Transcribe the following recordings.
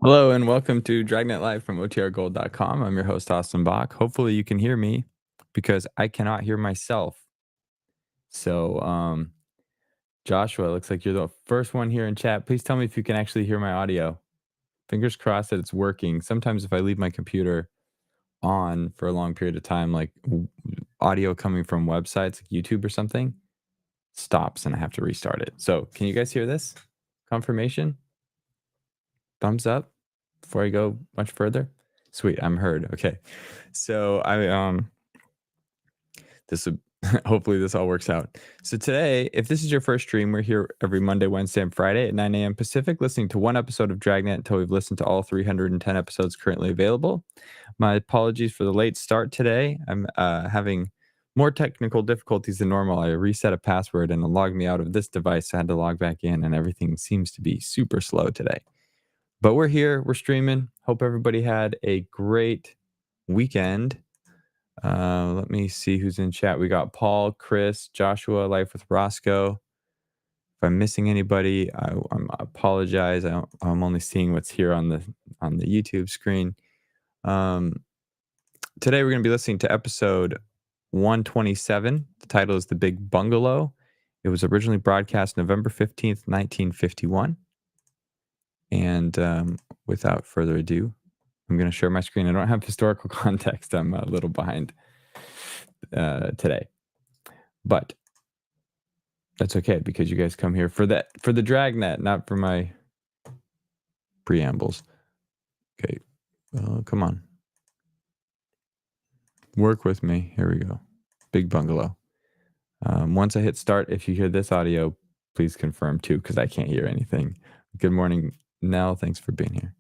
Hello and welcome to Dragnet Live from OTRGold.com. I'm your host, Austin Bach. Hopefully you can hear me because I cannot hear myself. So, Joshua, looks like you're the first one here in chat. Please tell me if you can actually hear my audio. Fingers crossed that it's working. Sometimes if I leave my computer on for a long period of time, like audio coming from websites like YouTube or something, stops and I have to restart it. So can you guys hear this? Confirmation? Thumbs up before I go much further. Sweet, I'm heard. Okay. So this would hopefully this all works out. So today, if this is your first stream, we're here every Monday, Wednesday, and Friday at 9 a.m. Pacific, listening to one episode of Dragnet until we've listened to all 310 episodes currently available. My apologies for the late start today. I'm having more technical difficulties than normal. I reset a password and it logged me out of this device. I had to log back in, and everything seems to be super slow today. But we're here, we're streaming. Hope everybody had a great weekend. Let me see who's in chat. We got Paul, Chris, Joshua, Life with Roscoe. If I'm missing anybody, I apologize. I'm only seeing what's here on the YouTube screen. Today we're going to be listening to episode 127. The title is The Big Bungalow. It was originally broadcast November 15th, 1951. And without further ado, I'm going to share my screen. I don't have historical context. I'm a little behind today. But that's okay because you guys come here for the Dragnet, not for my preambles. Okay. Come on. Work with me. Here we go. Big Bungalow. Once I hit start, if you hear this audio, please confirm too, because I can't hear anything. Good morning, Nell. Thanks for being here.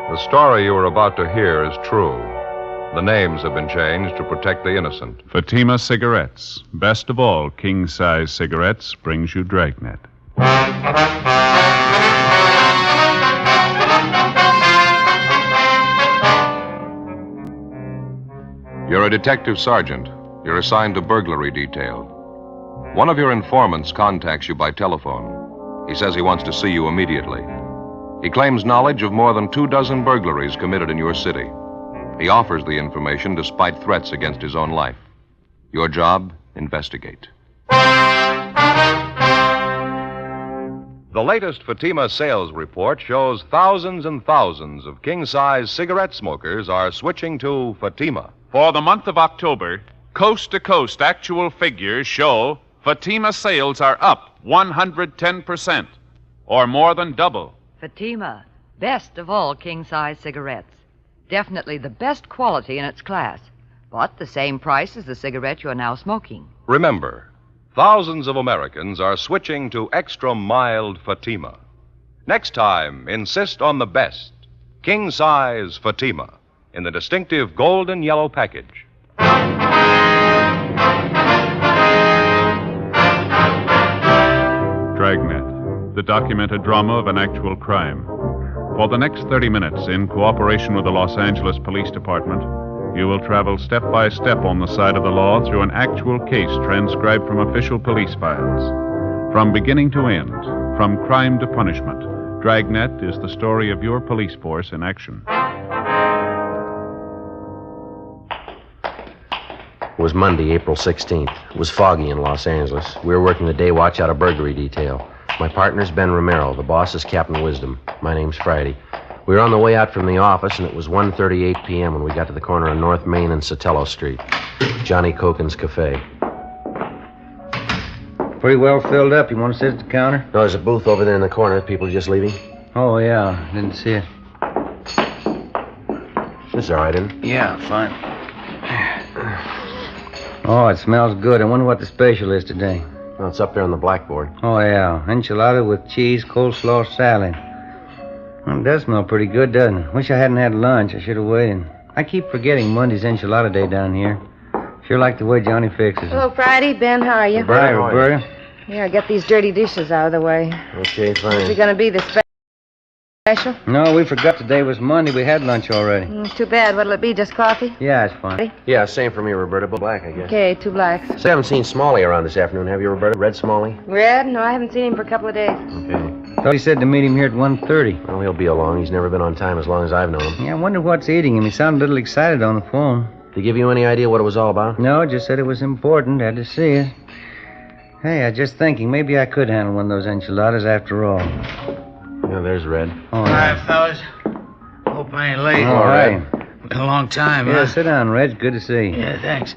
The story you are about to hear is true. The names have been changed to protect the innocent. Fatima Cigarettes. Best of all, king-size cigarettes brings you Dragnet. You're a detective sergeant. You're assigned to burglary detail. One of your informants contacts you by telephone. He says he wants to see you immediately. He claims knowledge of more than 24 burglaries committed in your city. He offers the information despite threats against his own life. Your job, investigate. The latest Fatima sales report shows thousands and thousands of king-size cigarette smokers are switching to Fatima. For the month of October, coast-to-coast actual figures show Fatima sales are up 110%, or more than double. Fatima, best of all king-size cigarettes. Definitely the best quality in its class, but the same price as the cigarette you're now smoking. Remember, thousands of Americans are switching to extra mild Fatima. Next time, insist on the best, king-size Fatima, in the distinctive golden yellow package. Dragnet, the documented drama of an actual crime. For the next 30 minutes, in cooperation with the Los Angeles Police Department, you will travel step by step on the side of the law through an actual case transcribed from official police files. From beginning to end, from crime to punishment, Dragnet is the story of your police force in action. It was Monday, April 16th. It was foggy in Los Angeles. We were working the day watch out of burglary detail. My partner's Ben Romero. The boss is Captain Wisdom. My name's Friday. We were on the way out from the office, and it was 1:38 p.m. when we got to the corner of North Main and Sotelo Street. Johnny Cokin's Cafe. Pretty well filled up. You want to sit at the counter? No, there's a booth over there in the corner. People just leaving. Oh, yeah. Didn't see it. This is all right, isn't it? Yeah, fine. Oh, it smells good. I wonder what the special is today. Well, it's up there on the blackboard. Oh, yeah. Enchilada with cheese, coleslaw, salad. Well, it does smell pretty good, doesn't it? Wish I hadn't had lunch. I should have waited. I keep forgetting Monday's enchilada day down here. Sure like the way Johnny fixes it. Hello, Friday. Ben, how are you? Hi, Roberta. Here, get these dirty dishes out of the way. Okay, What's fine. it going to be, the Special? No, we forgot today was Monday. We had lunch already. Too bad. What'll it be, just coffee? Yeah, it's fine. Yeah, same for me, Roberta. But black, I guess. Okay, 2 blacks. So I haven't seen Smalley around this afternoon, have you, Roberta? Red Smalley? Red? No, I haven't seen him for a couple of days. Okay. Thought he said to meet him here at 1:30. Well, he'll be along. He's never been on time as long as I've known him. Yeah, I wonder what's eating him. He sounded a little excited on the phone. Did he give you any idea what it was all about? No, just said it was important. Had to see it. Hey, I was just thinking, maybe I could handle one of those enchiladas after all. Yeah, there's Red. Oh, Hi, fellas. Hope I ain't late. All right. Been a long time, Yeah, huh? sit down, Reg. Good to see you. Yeah, thanks.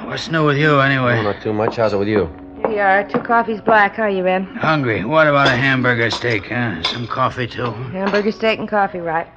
What's new with you, anyway? Oh, not too much. How's it with you? Here you are. 2 coffees black. How are you, Red? Hungry. What about a hamburger steak, huh? Some coffee, too. Hamburger steak and coffee, right?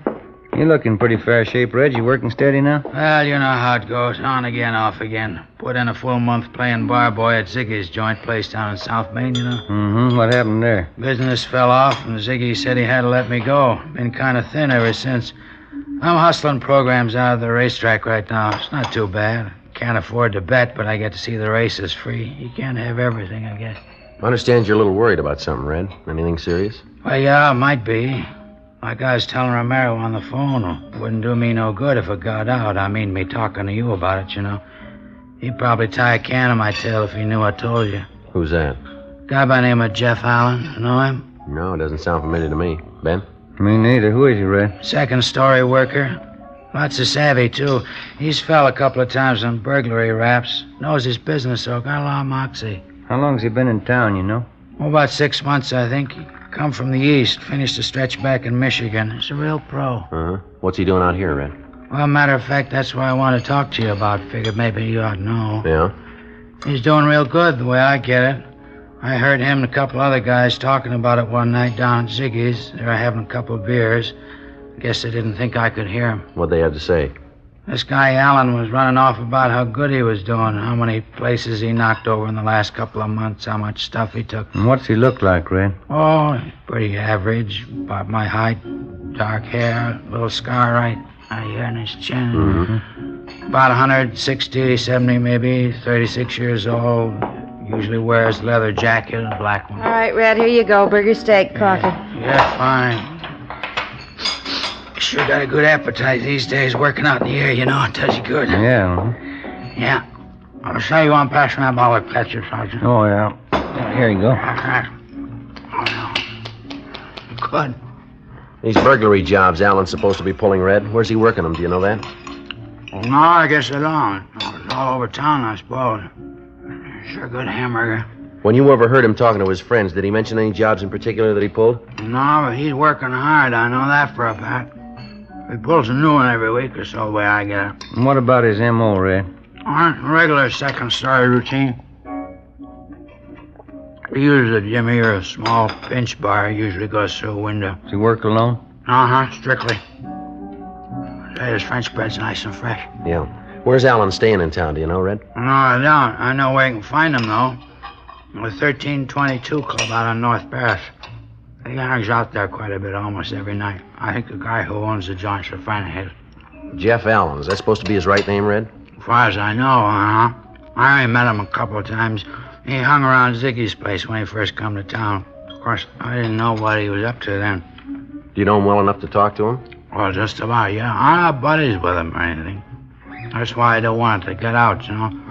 You're looking pretty fair shape, Reg. You working steady now? Well, you know how it goes. On again, off again. Put in a full month playing bar boy at Ziggy's joint place down in South Main, you know. Mm-hmm. What happened there? Business fell off, and Ziggy said he had to let me go. Been kind of thin ever since. I'm hustling programs out of the racetrack right now. It's not too bad. Can't afford to bet, but I get to see the races free. You can't have everything, I guess. I understand you're a little worried about something, Red. Anything serious? Well, yeah, it might be. Like I was telling Romero on the phone, it wouldn't do me no good if it got out. I mean, me talking to you about it, you know. He'd probably tie a can to my tail if he knew I told you. Who's that? Guy by the name of Jeff Allen. You know him? No, it doesn't sound familiar to me. Ben? Me neither. Who is he, Reg? Second-story worker. Lots of savvy, too. He's fell a couple of times on burglary raps. Knows his business, so got a lot of moxie. How long's he been in town, you know? Oh, about 6 months, I think. Come from the east, finished a stretch back in Michigan. He's a real pro. Uh-huh. What's he doing out here, Red? Well, matter of fact, that's what I want to talk to you about. Figured maybe you ought to know. Yeah? He's doing real good, the way I get it. I heard him and a couple other guys talking about it one night down at Ziggy's. They were having a couple of beers. Guess they didn't think I could hear him. What'd they have to say? This guy Allen was running off about how good he was doing, how many places he knocked over in the last couple of months, how much stuff he took. And what's he look like, Red? Oh, pretty average, about my height, dark hair, little scar right here in his chin. Mm-hmm. About 160, 70 maybe, 36 years old. Usually wears leather jacket and a black one. All right, Red, here you go. Burger steak, coffee. Yeah, fine. Sure got a good appetite these days, working out in the air, you know. It does you good. Yeah. Yeah. I'll say you want to pass me that bottle of ketchup, Sergeant. Oh, yeah. Here you go. Oh, no. Good. These burglary jobs Alan's supposed to be pulling, Red. Where's he working them? Do you know that? No, I guess I don't. It's all over town, I suppose. Sure good hamburger. When you overheard him talking to his friends, did he mention any jobs in particular that he pulled? No, but he's working hard. I know that for a fact. He pulls a new one every week or so, the way I get it. And what about his M.O., Red? Regular second-story routine. He uses a jimmy or a small pinch bar. Usually goes through a window. Does he work alone? Uh-huh, strictly. Say, his French bread's nice and fresh. Yeah. Where's Alan staying in town? Do you know, Red? No, I don't. I know where you can find him, though. The 1322 Club out on North Paris. He hangs out there quite a bit, almost every night. I think the guy who owns the joint's a friend of his. Jeff Allen. Is that supposed to be his right name, Red? As far as I know, uh-huh. I only met him a couple of times. He hung around Ziggy's place when he first come to town. Of course, I didn't know what he was up to then. Do you know him well enough to talk to him? Well, just about, yeah. I'm not buddies with him or anything. That's why I don't want it to get out, you know.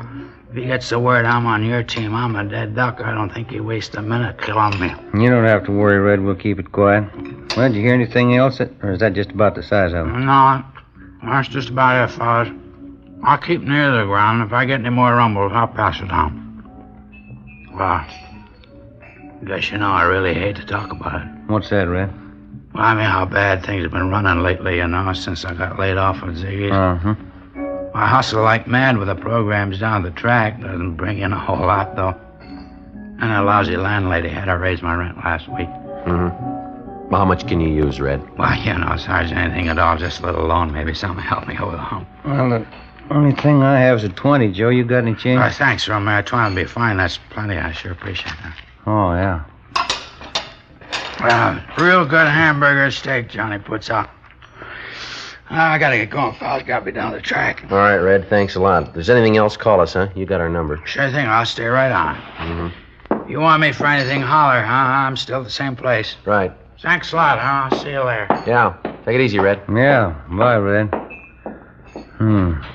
If he gets the word I'm on your team, I'm a dead duck. I don't think he'd waste a minute killing me. You don't have to worry, Red. We'll keep it quiet. Well, did you hear anything else? Or is that just about the size of it? No, that's just about it, fellas. I'll keep near the ground. If I get any more rumbles, I'll pass it on. Well, guess you know I really hate to talk about it. What's that, Red? Well, I mean how bad things have been running lately, you know, since I got laid off at Ziggy's. Uh-huh. I hustle like mad with the programs down the track. Doesn't bring in a whole lot, though. And a lousy landlady had to raise my rent last week. Mm-hmm. Well, how much can you use, Red? Well, you know, as hard as anything at all, just a little loan, maybe something to help me over the hump. Well, the only thing I have is a 20, Joe. You got any change? Thanks, Romero. 20 will be fine. That's plenty. I sure appreciate that. Oh, yeah. Real good hamburger steak Johnny puts out. I gotta get going, fellas. Gotta be down the track. All right, Red. Thanks a lot. If there's anything else, call us, huh? You got our number. Sure thing. I'll stay right on. Mm-hmm. You want me for anything, holler, huh? I'm still at the same place. Right. Thanks a lot, huh? I'll see you later. Yeah. Take it easy, Red. Yeah, bye, Red.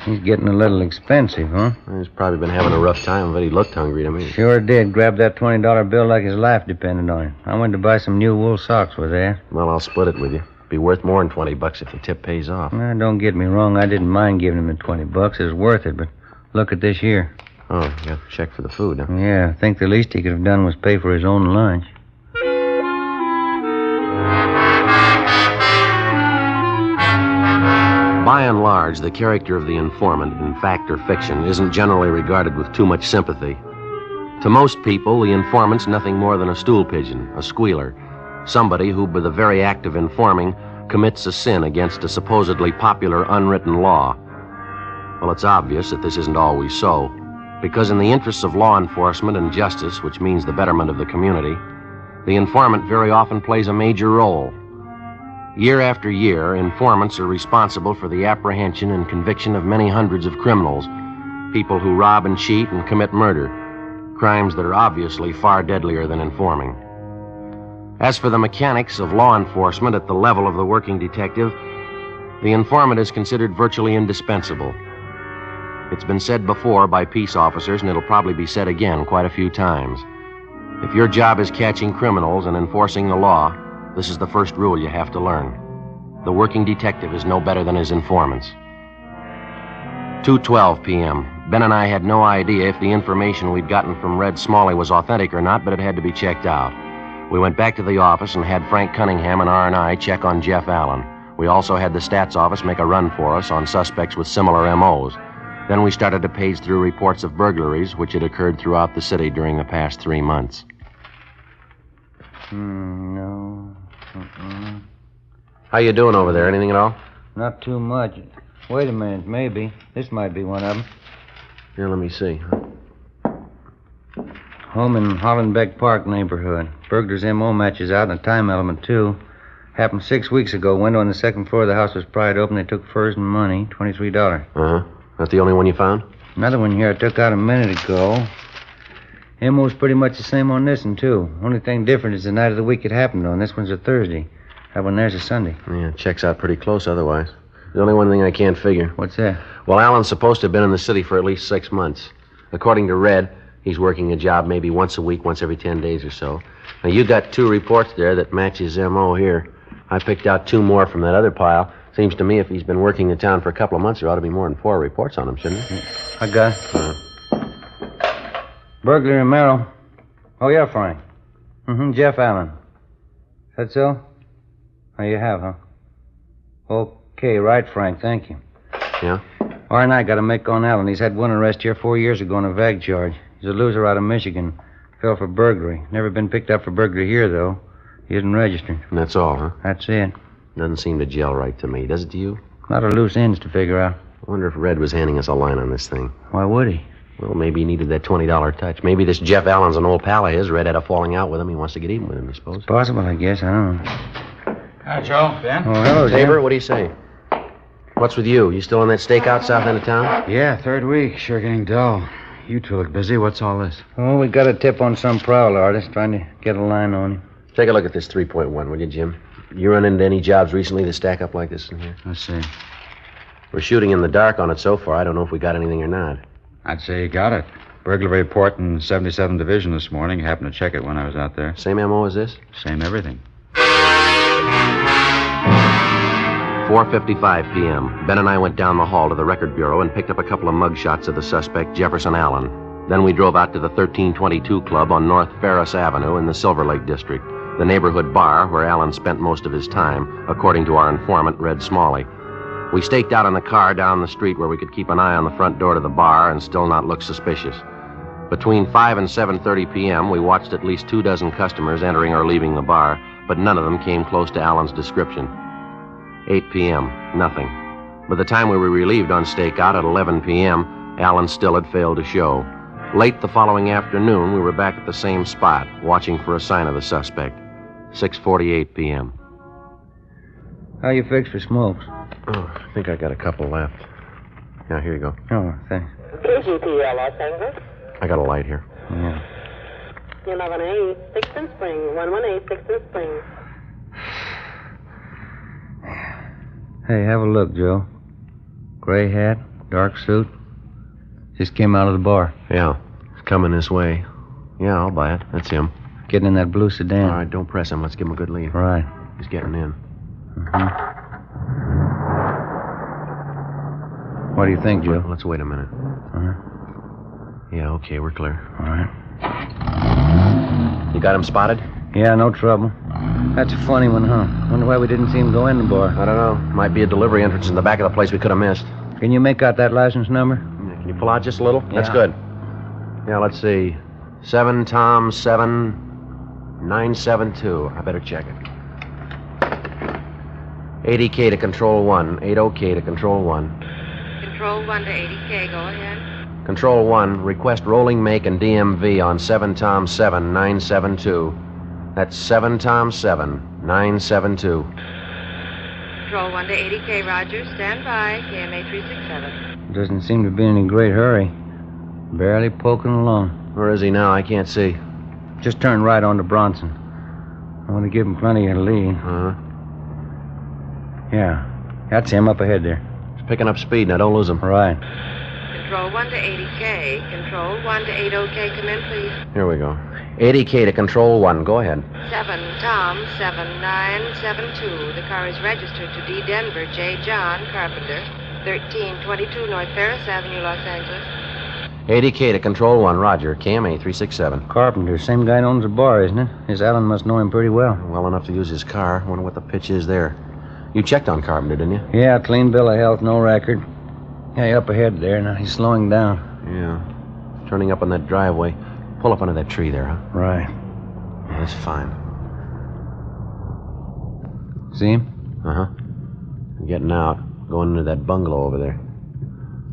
He's getting a little expensive, huh? He's probably been having a rough time, but he looked hungry to me. Sure did. Grabbed that $20 bill like his life depended on it. I went to buy some new wool socks with that. Well, I'll split it with you. Be worth more than $20 if the tip pays off. Now, don't get me wrong. I didn't mind giving him the $20. It was worth it, but look at this here. Oh, you got a check for the food, huh? Yeah, I think the least he could have done was pay for his own lunch. By and large, the character of the informant, in fact or fiction, isn't generally regarded with too much sympathy. To most people, the informant's nothing more than a stool pigeon, a squealer, somebody who, by the very act of informing, commits a sin against a supposedly popular unwritten law. Well, it's obvious that this isn't always so, because in the interests of law enforcement and justice, which means the betterment of the community, the informant very often plays a major role. Year after year, informants are responsible for the apprehension and conviction of many hundreds of criminals, people who rob and cheat and commit murder, crimes that are obviously far deadlier than informing. As for the mechanics of law enforcement at the level of the working detective, the informant is considered virtually indispensable. It's been said before by peace officers, and it'll probably be said again quite a few times. If your job is catching criminals and enforcing the law, this is the first rule you have to learn. The working detective is no better than his informants. 2:12 p.m. Ben and I had no idea if the information we'd gotten from Red Smalley was authentic or not, but it had to be checked out. We went back to the office and had Frank Cunningham and R&I check on Jeff Allen. We also had the stats office make a run for us on suspects with similar MOs. Then we started to page through reports of burglaries which had occurred throughout the city during the past 3 months. No. How you doing over there? Anything at all? Not too much. Wait a minute, maybe. This might be one of them. Here, let me see. Home in Hollenbeck Park neighborhood. Burglar's M.O. matches out and a time element, too. Happened 6 weeks ago. Window on the second floor of the house was pried open. They took furs and money, $23. Uh-huh. That the only one you found? Another one here I took out a minute ago. M.O.'s pretty much the same on this one, too. Only thing different is the night of the week it happened on. This one's a Thursday. That one there's a Sunday. Yeah, checks out pretty close otherwise. The only one thing I can't figure. What's that? Well, Allen's supposed to have been in the city for at least 6 months. According to Red, he's working a job maybe once a week, once every 10 days or so. Now, you got 2 reports there that match his M.O. here. I picked out 2 more from that other pile. Seems to me if he's been working in town for a couple of months, there ought to be more than 4 reports on him, shouldn't there? I got it. Burglary in Merrill. Oh, yeah, Frank. Jeff Allen. Is that so? Oh, you have, huh? Okay, right, Frank, thank you. Yeah? R&I got a make on Allen. He's had one arrest here 4 years ago on a vag charge. He's a loser out of Michigan. Fell for burglary. Never been picked up for burglary here, though. He isn't registered. And that's all, huh? That's it. Doesn't seem to gel right to me, does it to you? A lot of loose ends to figure out. I wonder if Red was handing us a line on this thing. Why would he? Well, maybe he needed that $20 touch. Maybe this Jeff Allen's an old pal of his. Red had a falling out with him. He wants to get even with him, I suppose. Possible, I guess. I don't know. Hi, Joe. Ben? Oh, hello, Tabor, Jim. what do you say? What's with you? You still on that stakeout south end of town? Yeah, 3rd week. Sure getting dull. You two look busy. What's all this? Oh, we got a tip on some prowl artist trying to get a line on him. Take a look at this 3.1, will you, Jim? You run into any jobs recently that stack up like this in here? Let's see. We're shooting in the dark on it so far. I don't know if we got anything or not. I'd say you got it. Burglary report in 77 Division this morning. Happened to check it when I was out there. Same M.O. as this? Same everything. 4:55 p.m. Ben and I went down the hall to the record bureau and picked up a couple of mugshots of the suspect, Jefferson Allen. Then we drove out to the 1322 Club on North Ferris Avenue in the Silver Lake District, the neighborhood bar where Allen spent most of his time, according to our informant, Red Smalley. We staked out in the car down the street where we could keep an eye on the front door to the bar and still not look suspicious. Between 5 and 7:30 p.m., we watched at least 24 customers entering or leaving the bar, but none of them came close to Allen's description. 8 p.m., nothing. By the time we were relieved on stakeout at 11 p.m., Allen still had failed to show. Late the following afternoon, we were back at the same spot, watching for a sign of the suspect. 6:48 p.m. How you fixed for smokes? Oh, I think I got a couple left. Yeah, here you go. Oh, thanks. KGPL Los Angeles. I got a light here. Yeah. 11A, 6th and Spring. 118, 6th and Spring. Hey, have a look, Joe. Gray hat, dark suit. Just came out of the bar. Yeah, coming this way. Yeah, I'll buy it. That's him. Getting in that blue sedan. All right, don't press him. Let's give him a good lead. Right. He's getting in. What do you think, Joe? Let's wait a minute. Yeah, okay, we're clear. All right. You got him spotted? Yeah, no trouble. That's a funny one, huh? Wonder why we didn't see him go in the bar. I don't know. Might be a delivery entrance in the back of the place we could have missed. Can you make out that license number? Can you pull out just a little? That's Yeah. good. Yeah, let's see. 7 Tom 7 972. I better check it. 80K to Control 1. 80K to Control 1. Control 1 to 80K. Go ahead. Control 1, request rolling make and DMV on 7 Tom 7 972. That's 7 Tom 7 972. Control 1 to 80K, Roger. Stand by. KMA 367. Doesn't seem to be in any great hurry. Barely poking along. Where is he now? I can't see. Just turned right onto Bronson. I want to give him plenty of lead. Uh-huh. Yeah. That's him up ahead there. He's picking up speed. Now, don't lose him. Right. Control 1 to 80K. Control 1 to 80K. Come in, please. Here we go. 80K to Control 1. Go ahead. 7 Tom 7972. The car is registered to D. Denver J. John Carpenter, 1322 North Ferris Avenue, Los Angeles. 80K to Control 1. Roger. KMA 367. Carpenter, same guy that owns the bar, isn't it? His Allen must know him pretty well. Well enough to use his car. Wonder what the pitch is there. You checked on Carpenter, didn't you? Yeah, clean bill of health, no record. Hey, up ahead there. Now he's slowing down. Yeah. Turning up on that driveway. Pull up under that tree there, huh? Right. Yeah, that's fine. See him? Uh-huh. Getting out. Going into that bungalow over there.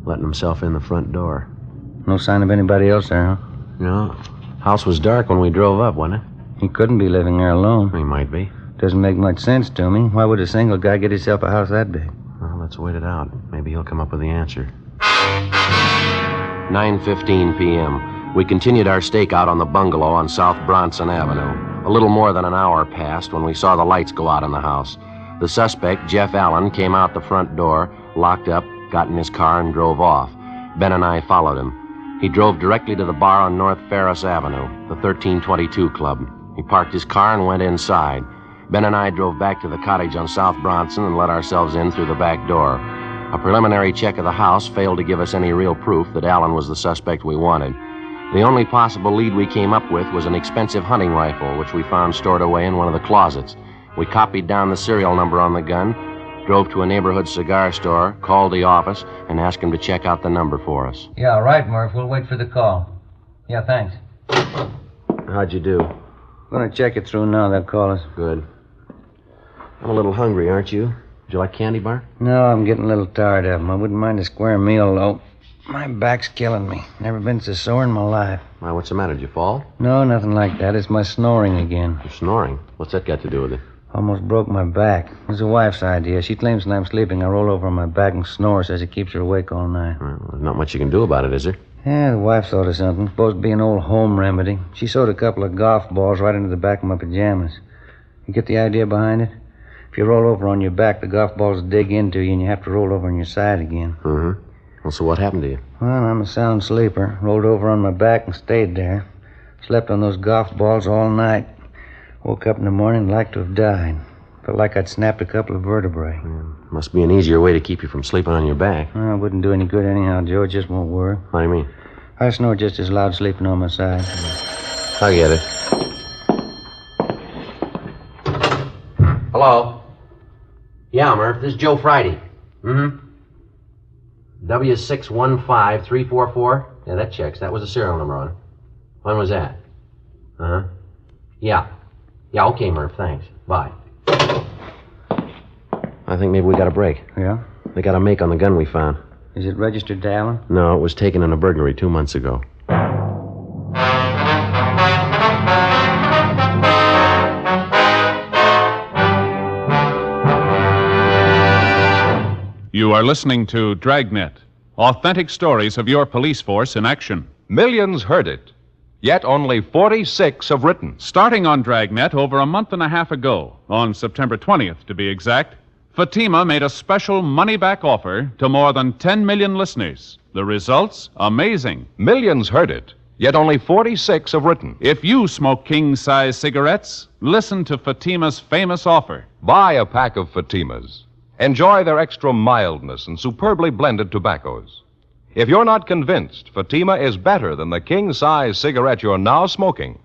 Letting himself in the front door. No sign of anybody else there, huh? No. House was dark when we drove up, wasn't it? He couldn't be living there alone. He might be. Doesn't make much sense to me. Why would a single guy get himself a house that big? Well, let's wait it out. Maybe he'll come up with the answer. 9:15 p.m. We continued our stakeout on the bungalow on South Bronson Avenue. A little more than an hour passed when we saw the lights go out in the house. The suspect, Jeff Allen, came out the front door, locked up, got in his car, and drove off. Ben and I followed him. He drove directly to the bar on North Ferris Avenue, the 1322 Club. He parked his car and went inside. Ben and I drove back to the cottage on South Bronson and let ourselves in through the back door. A preliminary check of the house failed to give us any real proof that Allen was the suspect we wanted. The only possible lead we came up with was an expensive hunting rifle, which we found stored away in one of the closets. We copied down the serial number on the gun, drove to a neighborhood cigar store, called the office, and asked him to check out the number for us. Yeah, right, Murph. We'll wait for the call. Yeah, thanks. How'd you do? Gonna check it through now, they'll call us. Good. I'm a little hungry, aren't you? Would you like candy bar? No, I'm getting a little tired of them. I wouldn't mind a square meal, though. My back's killing me. Never been so sore in my life. Why, what's the matter? Did you fall? No, nothing like that. It's my snoring again. You're snoring. What's that got to do with it? Almost broke my back. It was the wife's idea. She claims when I'm sleeping, I roll over on my back and snore, says it keeps her awake all night. Well, there's not much you can do about it, is there? Yeah, the wife thought of something. Supposed to be an old home remedy. She sewed a couple of golf balls right into the back of my pajamas. You get the idea behind it? If you roll over on your back, the golf balls dig into you and you have to roll over on your side again. Mm-hmm. Well, so what happened to you? Well, I'm a sound sleeper. Rolled over on my back and stayed there. Slept on those golf balls all night. Woke up in the morning like to have died. Felt like I'd snapped a couple of vertebrae. Must be an easier way to keep you from sleeping on your back. Well, it wouldn't do any good anyhow, Joe. It just won't work. What do you mean? I snore just as loud sleeping on my side. I get it. Hello? Yeah, Murph. This is Joe Friday. Mm-hmm. W615344. Yeah, that checks. That was the serial number on it. When was that? Uh-huh. Yeah. Yeah, okay, Murph. Thanks. Bye. I think maybe we got a break. Yeah? They got a make on the gun we found. Is it registered to Allen? No, it was taken in a burglary 2 months ago. You are listening to Dragnet, authentic stories of your police force in action. Millions heard it, yet only 46 have written. Starting on Dragnet over a month and a half ago, on September 20th to be exact, Fatima made a special money-back offer to more than 10 million listeners. The results? Amazing. Millions heard it, yet only 46 have written. If you smoke king-size cigarettes, listen to Fatima's famous offer. Buy a pack of Fatimas. Enjoy their extra mildness and superbly blended tobaccos. If you're not convinced Fatima is better than the king-size cigarette you're now smoking,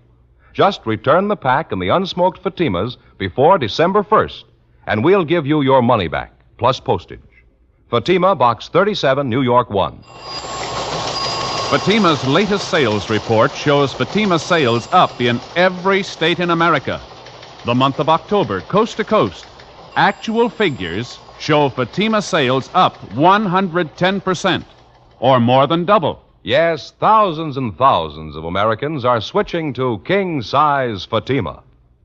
just return the pack and the unsmoked Fatimas before December 1st, and we'll give you your money back, plus postage. Fatima, Box 37, New York 1. Fatima's latest sales report shows Fatima sales up in every state in America. The month of October, coast to coast, actual figures show Fatima sales up 110%, or more than double. Yes, thousands and thousands of Americans are switching to king-size Fatima.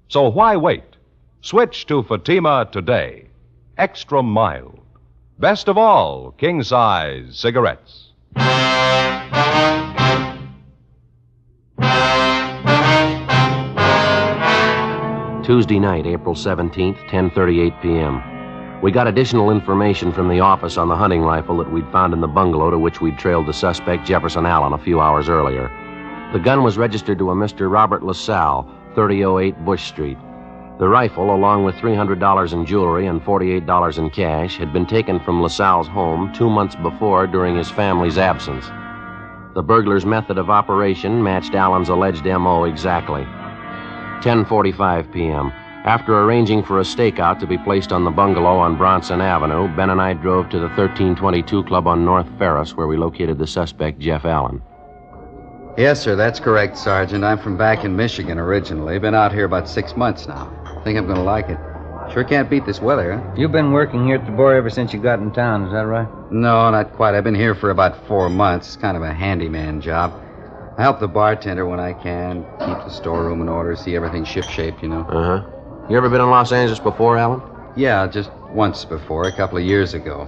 So why wait? Switch to Fatima today. Extra mild. Best of all, king-size cigarettes. Tuesday night, April 17th, 10:38 p.m. We got additional information from the office on the hunting rifle that we'd found in the bungalow to which we'd trailed the suspect, Jefferson Allen, a few hours earlier. The gun was registered to a Mr. Robert LaSalle, 3008 Bush Street. The rifle, along with $300 in jewelry and $48 in cash, had been taken from LaSalle's home 2 months before during his family's absence. The burglar's method of operation matched Allen's alleged M.O. exactly. 10:45 p.m. After arranging for a stakeout to be placed on the bungalow on Bronson Avenue, Ben and I drove to the 1322 Club on North Ferris, where we located the suspect, Jeff Allen. Yes, sir, that's correct, Sergeant. I'm from back in Michigan originally. Been out here about 6 months now. Think I'm going to like it. Sure can't beat this weather, huh? You've been working here at the bar ever since you got in town, is that right? No, not quite. I've been here for about 4 months. It's kind of a handyman job. I help the bartender when I can, keep the storeroom in order, see everything ship-shape, you know. Uh-huh. You ever been in Los Angeles before, Allen? Yeah, just once before, a couple of years ago.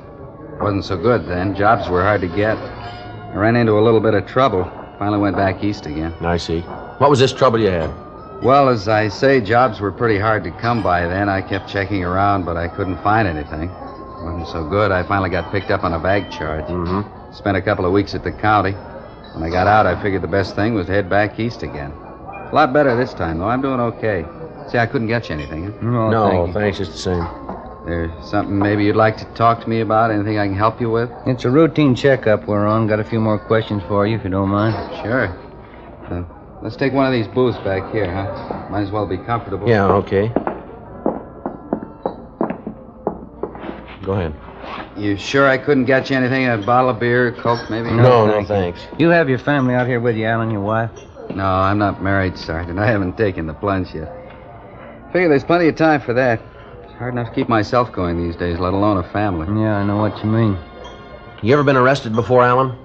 Wasn't so good then. Jobs were hard to get. I ran into a little bit of trouble. Finally went back east again. I see. What was this trouble you had? Well, as I say, jobs were pretty hard to come by then. I kept checking around, but I couldn't find anything. Wasn't so good. I finally got picked up on a bag charge. Mm-hmm. Spent a couple of weeks at the county. When I got out, I figured the best thing was to head back east again. A lot better this time, though. I'm doing okay. See, I couldn't get you anything, huh? No, thanks, just the same. There's something maybe you'd like to talk to me about? Anything I can help you with? It's a routine checkup we're on. Got a few more questions for you, if you don't mind. Sure. Let's take one of these booths back here, huh? Might as well be comfortable. Yeah, okay. Go ahead. You sure I couldn't get you anything? A bottle of beer, Coke, maybe? No, thanks. You have your family out here with you, Alan, your wife? No, I'm not married, Sergeant. I haven't taken the plunge yet. Figure there's plenty of time for that. It's hard enough to keep myself going these days, let alone a family. Yeah, I know what you mean. You ever been arrested before, Allen?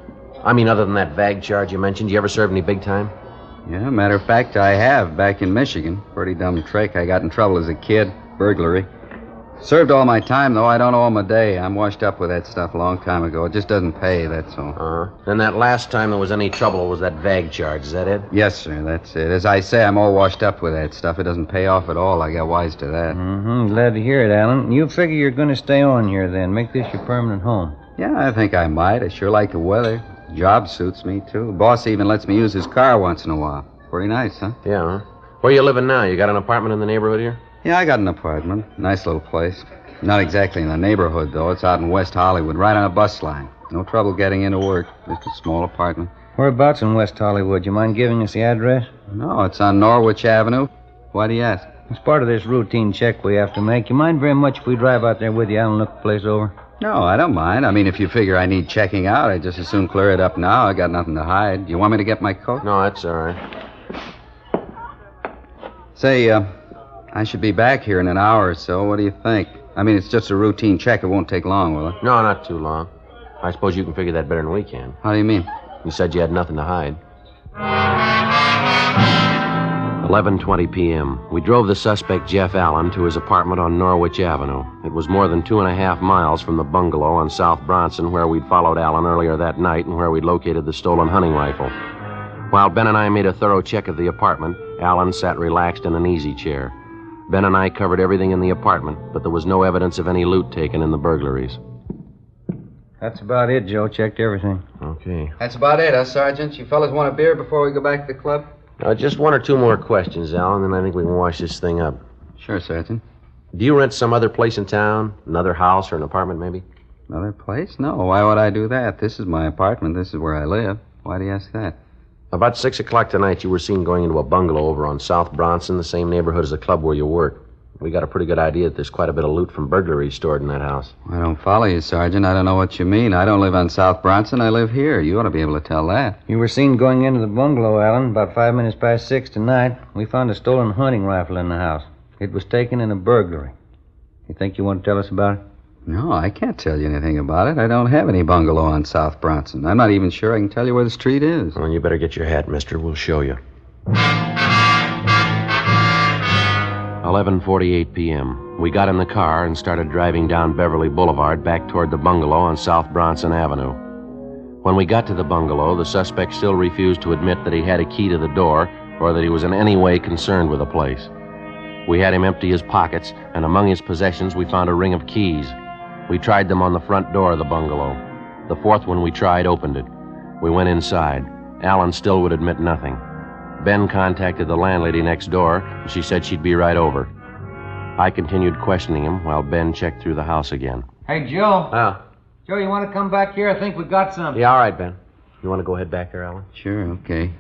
I mean, other than that bag charge you mentioned, you ever served any big time? Yeah, matter of fact, I have, back in Michigan. Pretty dumb trick. I got in trouble as a kid. Burglary. Served all my time, though. I don't owe him a day. I'm washed up with that stuff a long time ago. It just doesn't pay, that's all. Uh-huh. Then that last time there was any trouble was that bag charge. Is that it? Yes, sir, that's it. As I say, I'm all washed up with that stuff. It doesn't pay off at all. I got wise to that. Mm-hmm. Glad to hear it, Alan. You figure you're going to stay on here, then. Make this your permanent home. Yeah, I think I might. I sure like the weather. Job suits me, too. The boss even lets me use his car once in a while. Pretty nice, huh? Yeah, huh? Where you living now? You got an apartment in the neighborhood here? Yeah, I got an apartment. Nice little place. Not exactly in the neighborhood, though. It's out in West Hollywood, right on a bus line. No trouble getting into work. Just a small apartment. Whereabouts in West Hollywood? You mind giving us the address? No, it's on Norwich Avenue. Why do you ask? It's part of this routine check we have to make. You mind very much if we drive out there with you, Alan, and look the place over? No, I don't mind. I mean, if you figure I need checking out, I'd just as soon clear it up now. I got nothing to hide. You want me to get my coat? No, that's all right. Say, I should be back here in an hour or so. What do you think? I mean, it's just a routine check. It won't take long, will it? No, not too long. I suppose you can figure that better than we can. How do you mean? You said you had nothing to hide. 11:20 p.m. We drove the suspect, Jeff Allen, to his apartment on Norwich Avenue. It was more than 2.5 miles from the bungalow on South Bronson where we'd followed Allen earlier that night and where we'd located the stolen hunting rifle. While Ben and I made a thorough check of the apartment, Allen sat relaxed in an easy chair. Ben and I covered everything in the apartment, but there was no evidence of any loot taken in the burglaries. That's about it, Joe. Checked everything. Okay. That's about it, Sergeant? You fellas want a beer before we go back to the club? Just one or two more questions, Al, and then I think we can wash this thing up. Sure, Sergeant. Do you rent some other place in town? Another house or an apartment, maybe? Another place? No, why would I do that? This is my apartment. This is where I live. Why do you ask that? About 6 o'clock tonight, you were seen going into a bungalow over on South Bronson, the same neighborhood as the club where you work. We got a pretty good idea that there's quite a bit of loot from burglaries stored in that house. I don't follow you, Sergeant. I don't know what you mean. I don't live on South Bronson. I live here. You ought to be able to tell that. You were seen going into the bungalow, Alan, about 5 minutes past 6 tonight. We found a stolen hunting rifle in the house. It was taken in a burglary. You think you want to tell us about it? No, I can't tell you anything about it. I don't have any bungalow on South Bronson. I'm not even sure I can tell you where the street is. Well, you better get your hat, mister. We'll show you. 11:48 p.m. We got in the car and started driving down Beverly Boulevard back toward the bungalow on South Bronson Avenue. When we got to the bungalow, the suspect still refused to admit that he had a key to the door or that he was in any way concerned with the place. We had him empty his pockets, and among his possessions we found a ring of keys. We tried them on the front door of the bungalow. The fourth one we tried opened it. We went inside. Alan still would admit nothing. Ben contacted the landlady next door, and she said she'd be right over. I continued questioning him while Ben checked through the house again. Hey, Joe. Oh. Joe, you want to come back here? I think we got something. Yeah, all right, Ben. You want to go ahead back there, Alan? Sure, okay.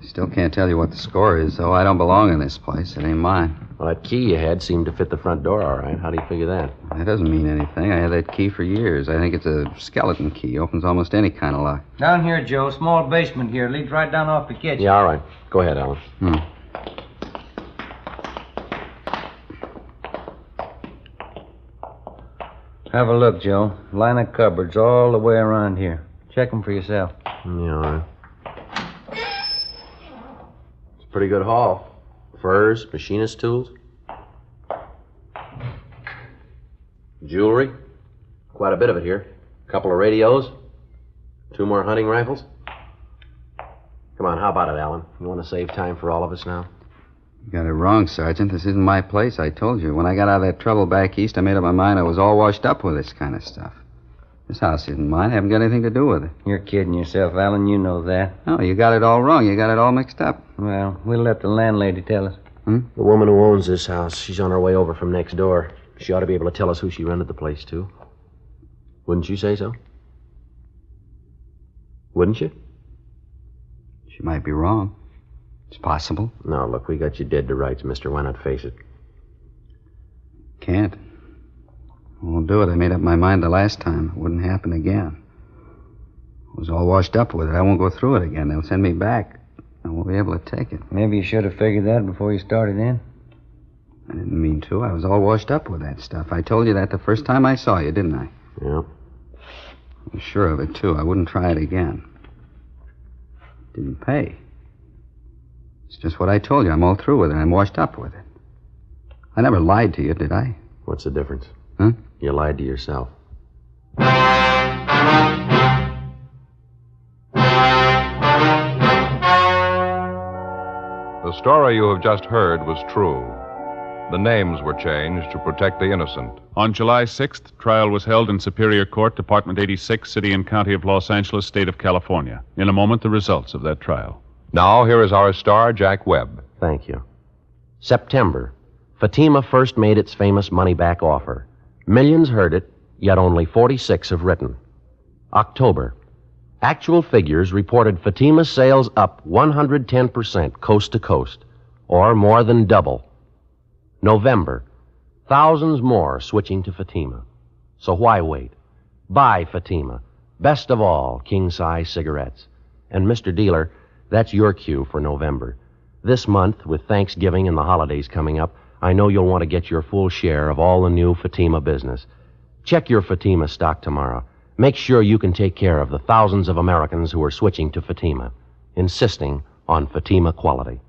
Still can't tell you what the score is, though. I don't belong in this place. It ain't mine. Well, that key you had seemed to fit the front door all right. How do you figure that? That doesn't mean anything. I had that key for years. I think it's a skeleton key. Opens almost any kind of lock. Down here, Joe. Small basement here. Leads right down off the kitchen. Yeah, all right. Go ahead, Alan. Have a look, Joe. Line of cupboards all the way around here. Check them for yourself. Yeah, all right. It's a pretty good haul. Furs, machinist tools. Jewelry. Quite a bit of it here. A couple of radios. 2 more hunting rifles. Come on, how about it, Alan? You want to save time for all of us now? You got it wrong, Sergeant. This isn't my place, I told you. When I got out of that trouble back east, I made up my mind I was all washed up with this kind of stuff. This house isn't mine. I haven't got anything to do with it. You're kidding yourself, Alan. You know that. No, you got it all wrong. You got it all mixed up. Well, we'll let the landlady tell us. The woman who owns this house, she's on her way over from next door. She ought to be able to tell us who she rented the place to. Wouldn't you say so? Wouldn't you? She might be wrong. It's possible. No, look, we got you dead to rights, mister. Why not face it? Can't. I won't do it. I made up my mind the last time. It wouldn't happen again. I was all washed up with it. I won't go through it again. They'll send me back. I won't be able to take it. Maybe you should have figured that before you started in. I didn't mean to. I was all washed up with that stuff. I told you that the first time I saw you, didn't I? Yeah. I was sure of it, too. I wouldn't try it again. It didn't pay. It's just what I told you. I'm all through with it. I'm washed up with it. I never lied to you, did I? What's the difference? Huh? You lied to yourself. The story you have just heard was true. The names were changed to protect the innocent. On July 6th, trial was held in Superior Court, Department 86, City and County of Los Angeles, State of California. In a moment, the results of that trial. Now, here is our star, Jack Webb. Thank you. September. Fatima first made its famous money-back offer. Millions heard it, yet only 46 have written. October. Actual figures reported Fatima's sales up 110% coast to coast, or more than double. November. Thousands more switching to Fatima. So why wait? Buy Fatima. Best of all, king-size cigarettes. And Mr. Dealer, that's your cue for November. This month, with Thanksgiving and the holidays coming up, I know you'll want to get your full share of all the new Fatima business. Check your Fatima stock tomorrow. Make sure you can take care of the thousands of Americans who are switching to Fatima, insisting on Fatima quality.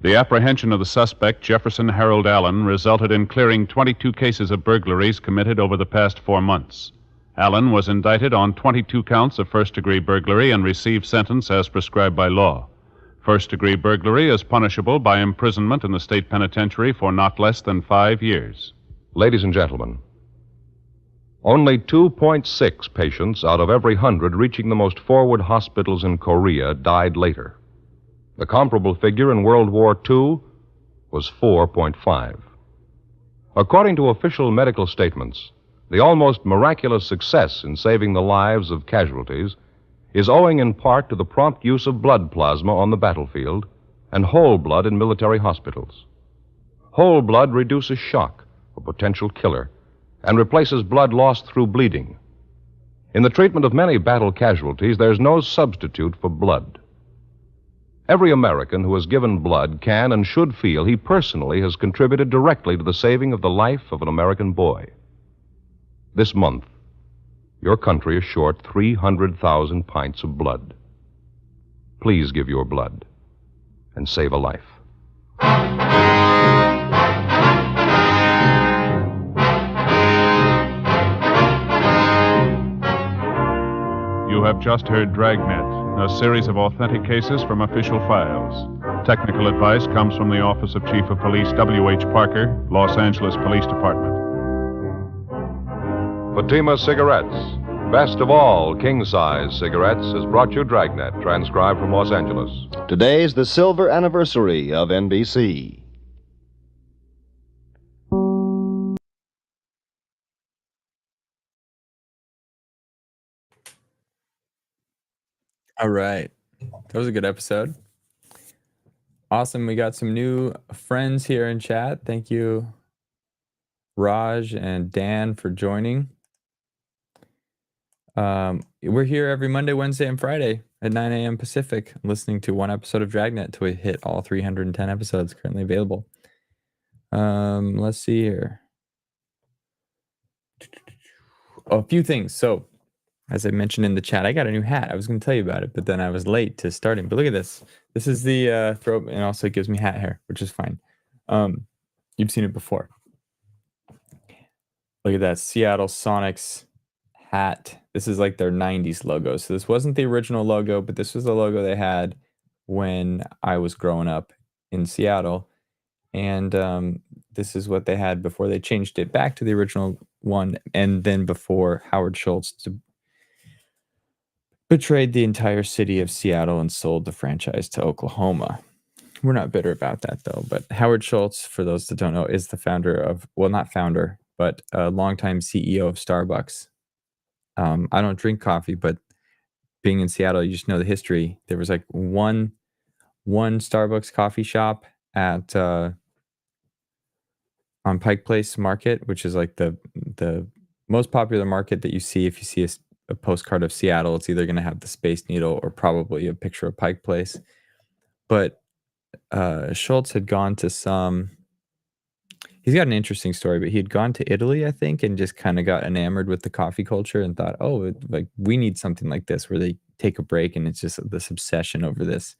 The apprehension of the suspect, Jefferson Harold Allen, resulted in clearing 22 cases of burglaries committed over the past 4 months. Allen was indicted on 22 counts of first-degree burglary and received sentence as prescribed by law. First-degree burglary is punishable by imprisonment in the state penitentiary for not less than 5 years. Ladies and gentlemen, only 2.6 patients out of every 100 reaching the most forward hospitals in Korea died later. The comparable figure in World War II was 4.5. According to official medical statements, the almost miraculous success in saving the lives of casualties is owing in part to the prompt use of blood plasma on the battlefield and whole blood in military hospitals. Whole blood reduces shock, a potential killer, and replaces blood lost through bleeding. In the treatment of many battle casualties, there's no substitute for blood. Every American who has given blood can and should feel he personally has contributed directly to the saving of the life of an American boy. This month, your country is short 300,000 pints of blood. Please give your blood and save a life. You have just heard Dragnet, a series of authentic cases from official files. Technical advice comes from the Office of Chief of Police W.H. Parker, Los Angeles Police Department. Fatima Cigarettes, best of all king-size cigarettes, has brought you Dragnet, transcribed from Los Angeles. Today's the silver anniversary of NBC. All right. That was a good episode. Awesome. We got some new friends here in chat. Thank you, Raj and Dan, for joining. We're here every Monday, Wednesday, and Friday at 9 a.m. Pacific, listening to one episode of Dragnet till we hit all 310 episodes currently available. Let's see here. A few things. So, as I mentioned in the chat, I got a new hat. I was going to tell you about it, but then I was late to starting. But look at this. This is the throw, and also it gives me hat hair, which is fine. You've seen it before. Look at that Seattle Sonics hat. This is like their 90s logo. So this wasn't the original logo, but this was the logo they had when I was growing up in Seattle. And this is what they had before they changed it back to the original one, and then before Howard Schultz betrayed the entire city of Seattle and sold the franchise to Oklahoma. We're not bitter about that, though. But Howard Schultz, for those that don't know, is the founder of, well, not founder, but a longtime CEO of Starbucks. I don't drink coffee, but being in Seattle, you just know the history. There was like one Starbucks coffee shop at on Pike Place Market, which is like the most popular market that you see if you see a postcard of Seattle. It's either going to have the Space Needle or probably a picture of Pike Place. But Schultz had gone to he's got an interesting story, but he had gone to Italy, I think, and just kind of got enamored with the coffee culture and thought, oh, like we need something like this where they take a break and it's just this obsession over this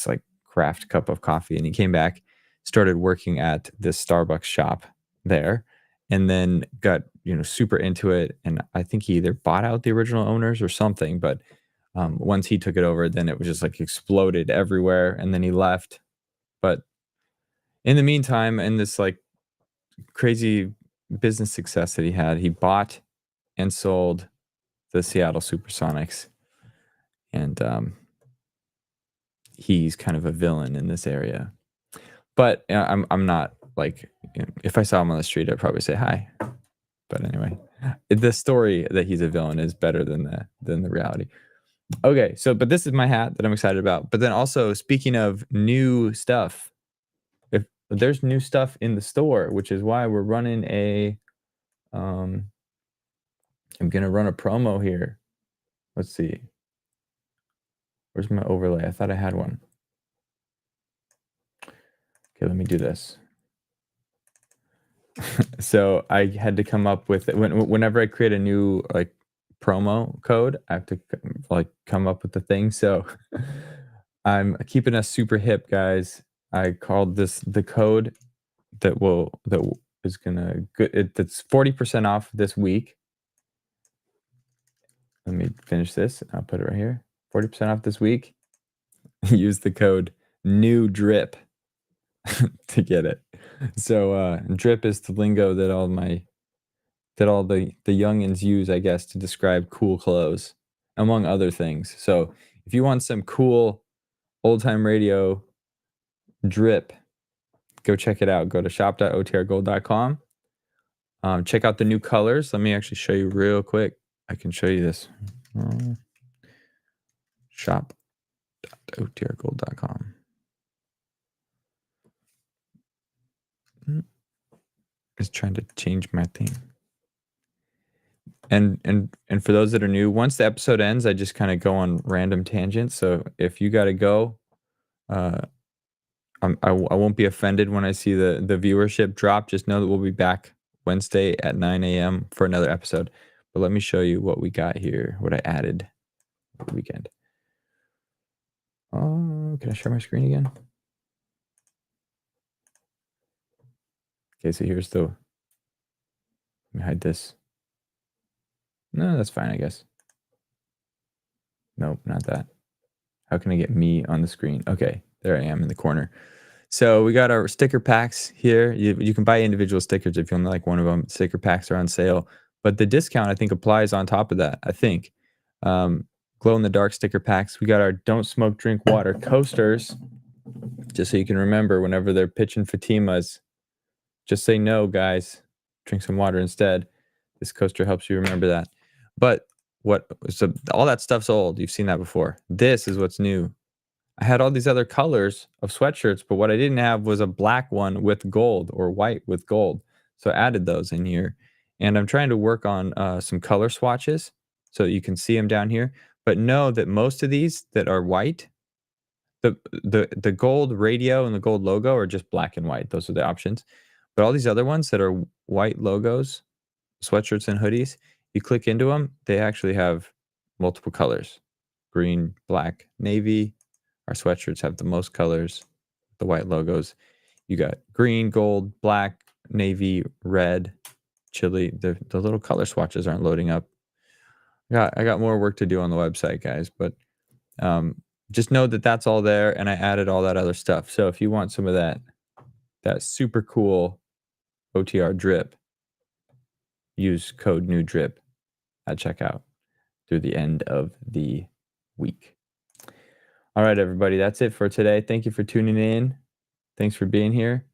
like craft cup of coffee. And he came back, started working at this Starbucks shop there, and then got, super into it. And I think he either bought out the original owners or something, but once he took it over, then it was just like exploded everywhere. And then he left. But in the meantime, in this like crazy business success that he had, he bought and sold the Seattle Supersonics. And he's kind of a villain in this area. But I'm not like, if I saw him on the street, I'd probably say hi. But anyway, the story that he's a villain is better than the reality. Okay, but this is my hat that I'm excited about. But then also, speaking of new stuff, if there's new stuff in the store, which is why we're running I'm gonna run a promo here. Let's see. Where's my overlay? I thought I had one. Okay, let me do this. So I had to come up with it. Whenever I create a new like promo code, I have to like come up with the thing. So I'm keeping us super hip, guys. I called this the code that is gonna that's 40% off this week. Let me finish this. I'll put it right here. 40% off this week. Use the code NEWDRIP to get it. So drip is the lingo that all the youngins use, I guess, to describe cool clothes, among other things. So if you want some cool old-time radio drip, go check it out. Go to shop.otrgold.com. Check out the new colors. Let me actually show you real quick. I can show you this. Shop.otrgold.com. Just trying to change my thing. And for those that are new, once the episode ends, I just kind of go on random tangents. So if you got to go, I won't be offended when I see the viewership drop. Just know that we'll be back Wednesday at 9 a.m. for another episode. But let me show you what we got here, what I added over the weekend. Oh, can I share my screen again? Okay, so here's let me hide this. No, that's fine, I guess. Nope, not that. How can I get me on the screen? Okay, there I am in the corner. So we got our sticker packs here. You can buy individual stickers if you only like one of them. Sticker packs are on sale, but the discount I think applies on top of that. I think glow in the dark sticker packs. We got our don't smoke, drink water coasters, just so you can remember whenever they're pitching Fatimas, just say no, guys. Drink some water instead. This coaster helps you remember that. But so all that stuff's old. You've seen that before. This is what's new. I had all these other colors of sweatshirts, but what I didn't have was a black one with gold or white with gold. So I added those in here. And I'm trying to work on some color swatches so you can see them down here. But know that most of these that are white, the gold radio and the gold logo are just black and white. Those are the options. But all these other ones that are white logos, sweatshirts and hoodies, you click into them, they actually have multiple colors. Green, black, navy. Our sweatshirts have the most colors, the white logos. You got green, gold, black, navy, red, chili. The little color swatches aren't loading up. I got more work to do on the website, guys, but just know that that's all there, and I added all that other stuff. So if you want some of that super cool OTR drip, use code NEWDRIP at checkout through the end of the week. All right, everybody, that's it for today. Thank you for tuning in. Thanks for being here.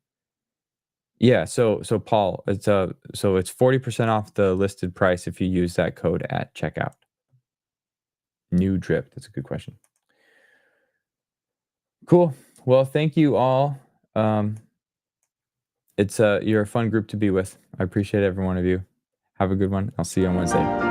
Yeah, so Paul, it's 40% off the listed price if you use that code at checkout. NEWDRIP. That's a good question. Cool. Well, thank you all. You're a fun group to be with. I appreciate every one of you. Have a good one. I'll see you on Wednesday.